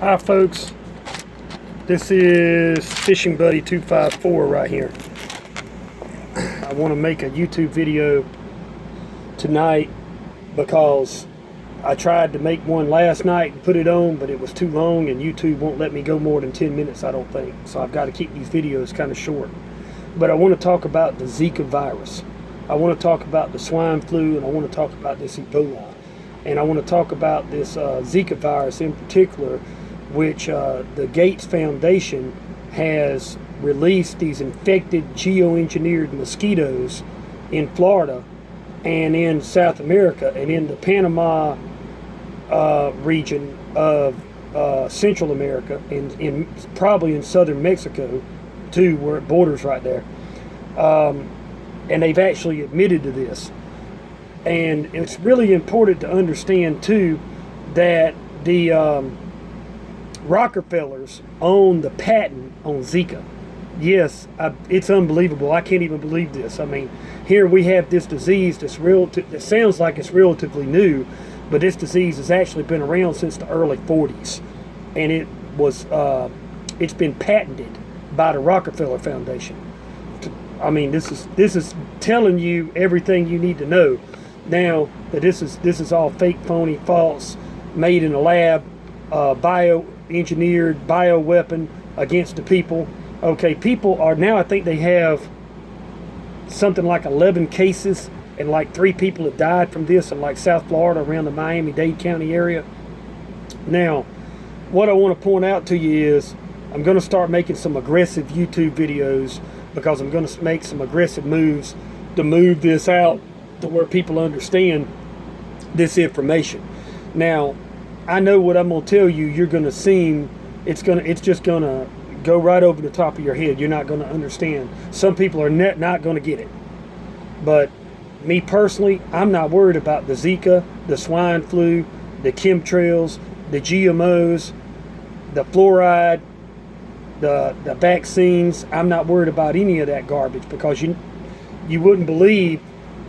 Hi folks, this is Fishing Buddy 254 right here. I want to make a YouTube video tonight because I tried to make one last night and put it on, but it was too long and YouTube won't let me go more than 10 minutes, I don't think. So I've got to keep these videos kind of short. But I want to talk about the Zika virus. I want to talk about the swine flu, and I want to talk about this Ebola. And I want to talk about this Zika virus in particular, which the Gates Foundation has released these infected geoengineered mosquitoes in Florida and in South America and in the Panama region of Central America and probably in southern Mexico too, where it borders right there. And they've actually admitted to this. And it's really important to understand too that the Rockefellers own the patent on Zika. Yes, it's unbelievable. I can't even believe this. I mean, here we have this disease that sounds like it's relatively new, but this disease has actually been around since the early 40s, and it's been patented by the Rockefeller Foundation. I mean, this is telling you everything you need to know. Now that this is all fake, phony, false, made in a lab, bioengineered bioweapon against the people. Okay, people are now, I think they have something like 11 cases, and like 3 people have died from this in like South Florida, around the Miami-Dade County area. Now, what I want to point out to you is I'm going to start making some aggressive YouTube videos, because I'm going to make some aggressive moves to move this out to where people understand this information. Now, I know what I'm going to tell you, you're going to seem, it's just going to go right over the top of your head. You're not going to understand. Some people are not going to get it. But me personally, I'm not worried about the Zika, the swine flu, the chemtrails, the GMOs, the fluoride, the vaccines. I'm not worried about any of that garbage, because you wouldn't believe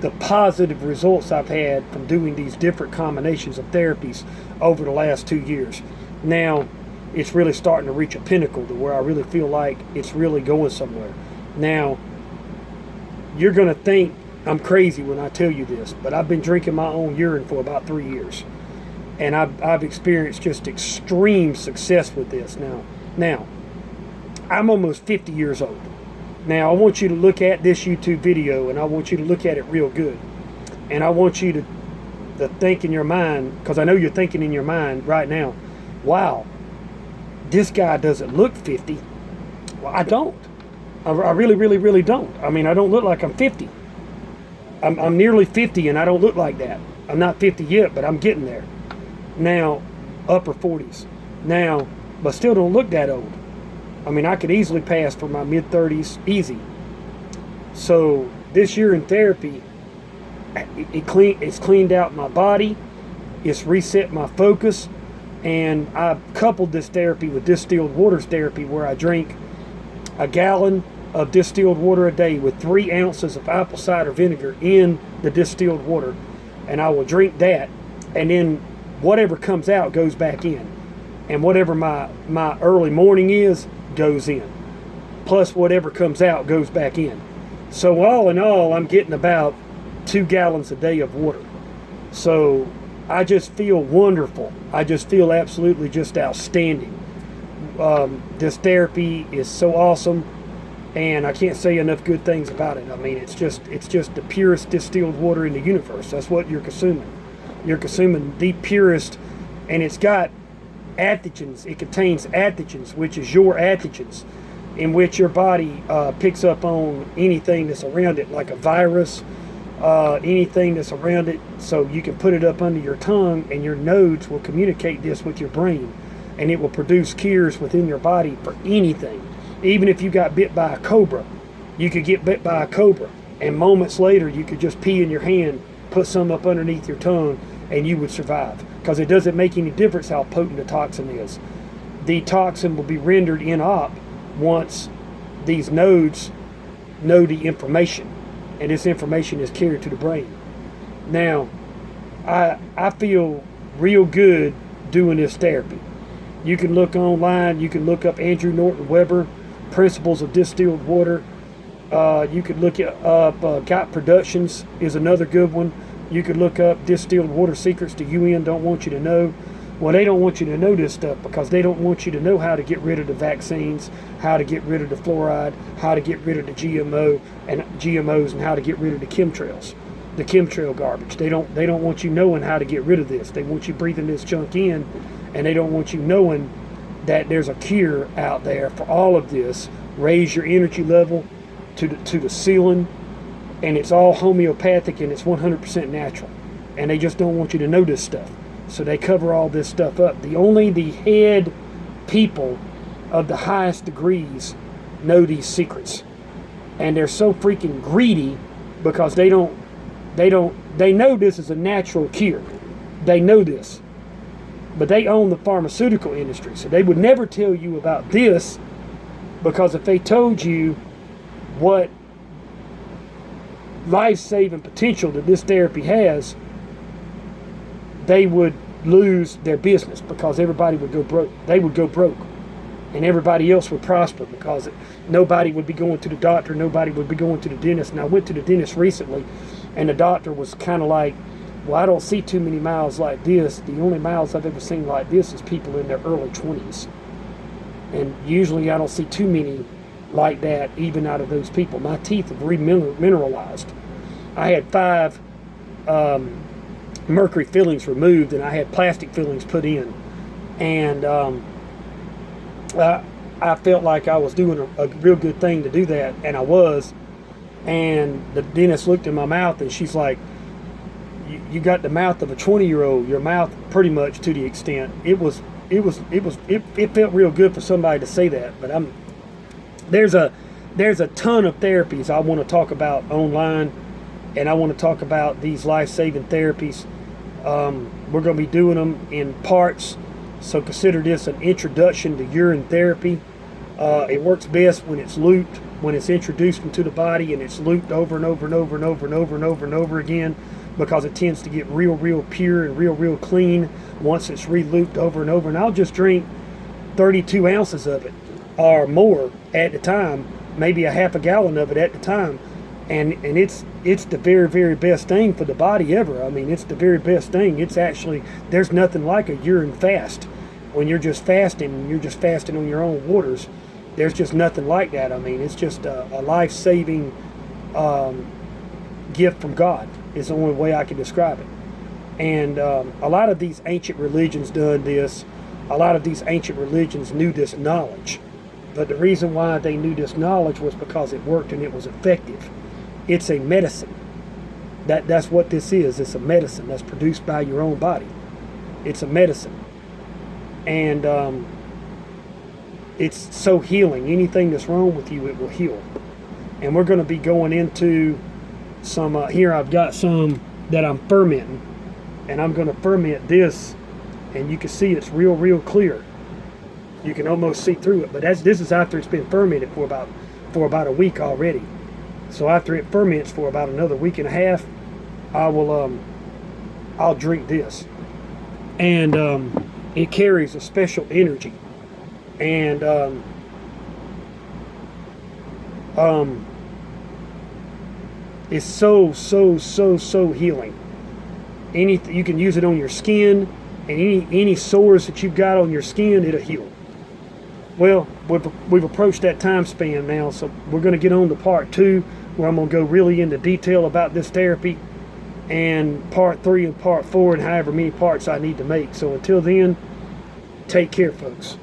the positive results I've had from doing these different combinations of therapies over the last 2 years. Now, it's really starting to reach a pinnacle to where I really feel like it's really going somewhere. Now, you're going to think I'm crazy when I tell you this, but I've been drinking my own urine for about 3 years. And I've experienced just extreme success with this Now, I'm almost 50 years old. Now, I want you to look at this YouTube video, and I want you to look at it real good. And I want you to think in your mind, because I know you're thinking in your mind right now, wow, this guy doesn't look 50. Well, I don't. I really, really, really don't. I mean, I don't look like I'm 50. I'm nearly 50, and I don't look like that. I'm not 50 yet, but I'm getting there. Now, upper 40s. Now, but still don't look that old. I mean, I could easily pass for my mid-30s, easy. So this urine therapy, it's cleaned out my body, it's reset my focus, and I've coupled this therapy with distilled water therapy, where I drink a gallon of distilled water a day with 3 ounces of apple cider vinegar in the distilled water, and I will drink that, and then whatever comes out goes back in, and whatever my early morning is goes in, plus whatever comes out goes back in. So all in all, I'm getting about 2 gallons a day of water. So I just feel wonderful. I just feel absolutely just outstanding. This therapy is so awesome, and I can't say enough good things about it. I mean, it's just the purest distilled water in the universe. That's what you're consuming. You're consuming the purest, and it's got adaptogens. It contains adaptogens, which is your adaptogens, in which your body picks up on anything that's around it, like a virus, anything that's around it. So you can put it up under your tongue, and your nodes will communicate this with your brain, and it will produce cures within your body for anything. Even if you got bit by a cobra, you could get bit by a cobra, and moments later you could just pee in your hand, put some up underneath your tongue, and you would survive, because it doesn't make any difference how potent the toxin is. The toxin will be rendered inop once these nodes know the information, and this information is carried to the brain. Now, I feel real good doing this therapy. You can look online. You can look up Andrew Norton Weber, Principles of Distilled Water. You could look up Got Productions is another good one. You could look up Distilled Water Secrets the UN don't want you to know. Well, they don't want you to know this stuff because they don't want you to know how to get rid of the vaccines, how to get rid of the fluoride, how to get rid of the GMOs, and how to get rid of the chemtrails, the chemtrail garbage. They don't want you knowing how to get rid of this. They want you breathing this junk in, and they don't want you knowing that there's a cure out there for all of this. Raise your energy level to the ceiling, and it's all homeopathic and it's 100% natural. And they just don't want you to know this stuff. So they cover all this stuff up. Only the head people of the highest degrees know these secrets. And they're so freaking greedy because they know this is a natural cure. They know this. But they own the pharmaceutical industry. So they would never tell you about this, because if they told you what life-saving potential that this therapy has, they would lose their business because everybody would go broke. They would go broke, and everybody else would prosper because nobody would be going to the doctor, nobody would be going to the dentist. And I went to the dentist recently, and the doctor was kind of like, well, I don't see too many mouths like this. The only mouths I've ever seen like this is people in their early 20s. And usually I don't see too many like that, even out of those people. My teeth have remineralized. I had 5 mercury fillings removed, and I had plastic fillings put in, and I felt like I was doing a real good thing to do that, and I was. And the dentist looked in my mouth, and she's like, you got the mouth of a 20-year-old, your mouth pretty much, to the extent. It felt real good for somebody to say that. But there's a ton of therapies I want to talk about online, and I want to talk about these life-saving therapies. We're going to be doing them in parts, so consider this an introduction to urine therapy. It works best when it's looped, when it's introduced into the body and it's looped over and over and over and over and over and over and over again, because it tends to get real pure and real clean once it's re-looped over and over. And I'll just drink 32 ounces of it or more at the time, maybe a half a gallon of it at the time. And it's the very best thing for the body ever. I mean, it's the very best thing. It's actually, there's nothing like a urine fast. When you're just fasting, and you're just fasting on your own waters, there's just nothing like that. I mean, it's just a life-saving gift from God is the only way I can describe it. And a lot of these ancient religions done this. A lot of these ancient religions knew this knowledge. But the reason why they knew this knowledge was because it worked and it was effective. It's a medicine. That's what this is. It's a medicine that's produced by your own body. It's a medicine. And it's so healing. Anything that's wrong with you, it will heal. And we're going to be going into some, here I've got some that I'm fermenting. And I'm going to ferment this. And you can see it's real clear. You can almost see through it. But this is after it's been fermented for about a week already. So after it ferments for about another week and a half, I'll drink this. And it carries a special energy. And it's so healing. You can use it on your skin, and any sores that you've got on your skin, it'll heal. Well, we've approached that time span now, so we're going to get on to part 2, where I'm going to go really into detail about this therapy, and part 3 and part 4, and however many parts I need to make. So until then, take care, folks.